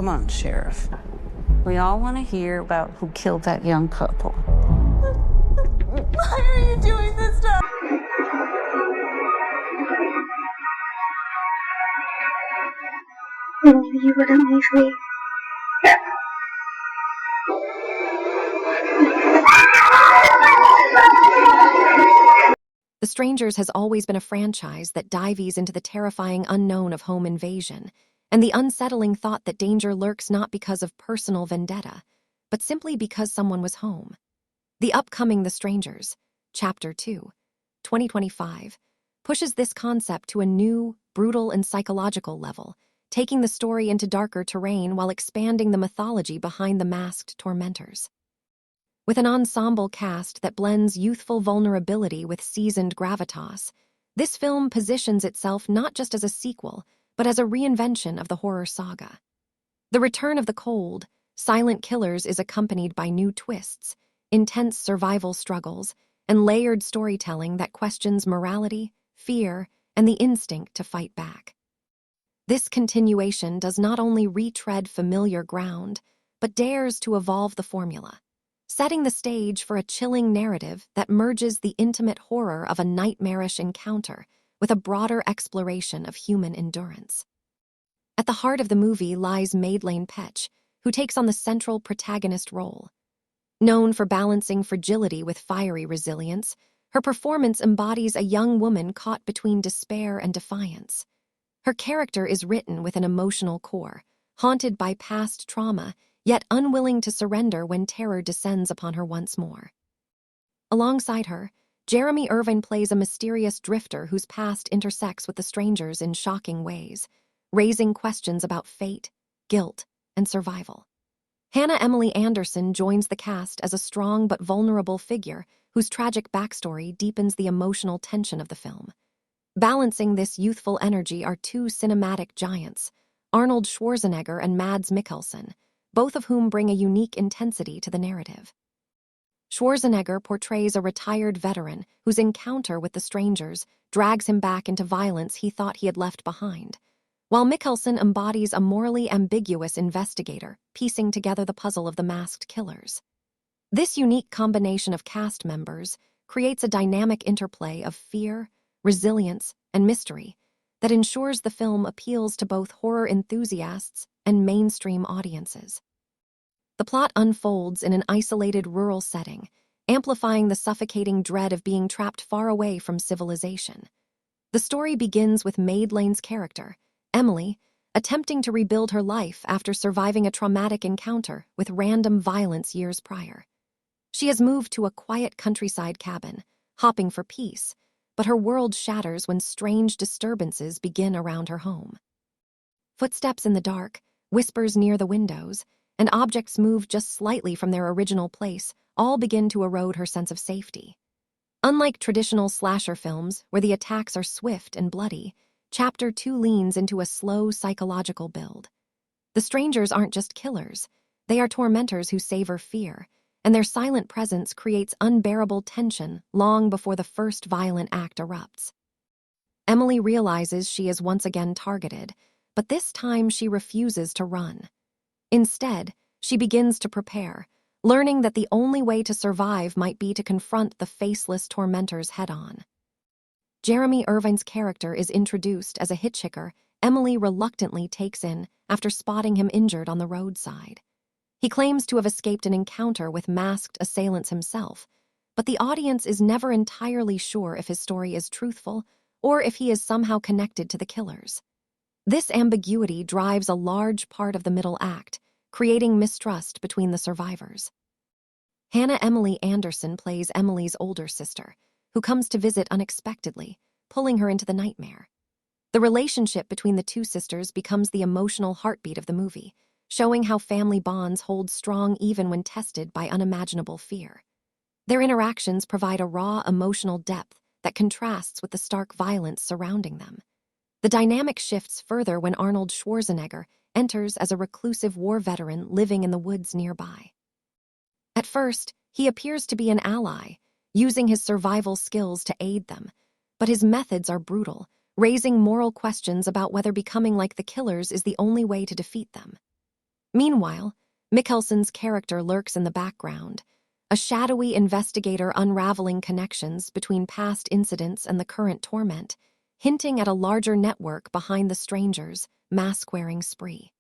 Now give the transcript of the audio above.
Come on, Sheriff. We all want to hear about who killed that young couple. Why are you doing this to us? I knew you wouldn't leave me. The Strangers has always been a franchise that dives into the terrifying unknown of home invasion and the unsettling thought that danger lurks not because of personal vendetta, but simply because someone was home. The upcoming The Strangers, Chapter 2, 2025, pushes this concept to a new, brutal, and psychological level, taking the story into darker terrain while expanding the mythology behind the masked tormentors. With an ensemble cast that blends youthful vulnerability with seasoned gravitas, this film positions itself not just as a sequel, but as a reinvention of the horror saga. The return of the cold, silent killers is accompanied by new twists, intense survival struggles, and layered storytelling that questions morality, fear, and the instinct to fight back. This continuation does not only retread familiar ground, but dares to evolve the formula, setting the stage for a chilling narrative that merges the intimate horror of a nightmarish encounter with a broader exploration of human endurance. At the heart of the movie lies Madeleine Petsch, who takes on the central protagonist role. Known for balancing fragility with fiery resilience, her performance embodies a young woman caught between despair and defiance. Her character is written with an emotional core, haunted by past trauma, yet unwilling to surrender when terror descends upon her once more. Alongside her, Jeremy Irvine plays a mysterious drifter whose past intersects with the Strangers in shocking ways, raising questions about fate, guilt, and survival. Hannah Emily Anderson joins the cast as a strong but vulnerable figure whose tragic backstory deepens the emotional tension of the film. Balancing this youthful energy are two cinematic giants, Arnold Schwarzenegger and Mads Mikkelsen, both of whom bring a unique intensity to the narrative. Schwarzenegger portrays a retired veteran whose encounter with the Strangers drags him back into violence he thought he had left behind, while Mikkelsen embodies a morally ambiguous investigator piecing together the puzzle of the masked killers. This unique combination of cast members creates a dynamic interplay of fear, resilience, and mystery that ensures the film appeals to both horror enthusiasts and mainstream audiences. The plot unfolds in an isolated rural setting, amplifying the suffocating dread of being trapped far away from civilization. The story begins with Madeleine's character, Emily, attempting to rebuild her life after surviving a traumatic encounter with random violence years prior. She has moved to a quiet countryside cabin, hoping for peace, but her world shatters when strange disturbances begin around her home. Footsteps in the dark, whispers near the windows, and objects moved just slightly from their original place all begin to erode her sense of safety. Unlike traditional slasher films, where the attacks are swift and bloody, Chapter 2 leans into a slow psychological build. The Strangers aren't just killers, they are tormentors who savor fear, and their silent presence creates unbearable tension long before the first violent act erupts. Emily realizes she is once again targeted, but this time she refuses to run. Instead, she begins to prepare, learning that the only way to survive might be to confront the faceless tormentors head-on. Jeremy Irvine's character is introduced as a hitchhiker Emily reluctantly takes in after spotting him injured on the roadside. He claims to have escaped an encounter with masked assailants himself, but the audience is never entirely sure if his story is truthful or if he is somehow connected to the killers. This ambiguity drives a large part of the middle act, creating mistrust between the survivors. Hannah Emily Anderson plays Emily's older sister, who comes to visit unexpectedly, pulling her into the nightmare. The relationship between the two sisters becomes the emotional heartbeat of the movie, showing how family bonds hold strong even when tested by unimaginable fear. Their interactions provide a raw emotional depth that contrasts with the stark violence surrounding them. The dynamic shifts further when Arnold Schwarzenegger enters as a reclusive war veteran living in the woods nearby. At first, he appears to be an ally, using his survival skills to aid them, but his methods are brutal, raising moral questions about whether becoming like the killers is the only way to defeat them. Meanwhile, Mikkelson's character lurks in the background, a shadowy investigator unraveling connections between past incidents and the current torment, hinting at a larger network behind the stranger's mask-wearing spree.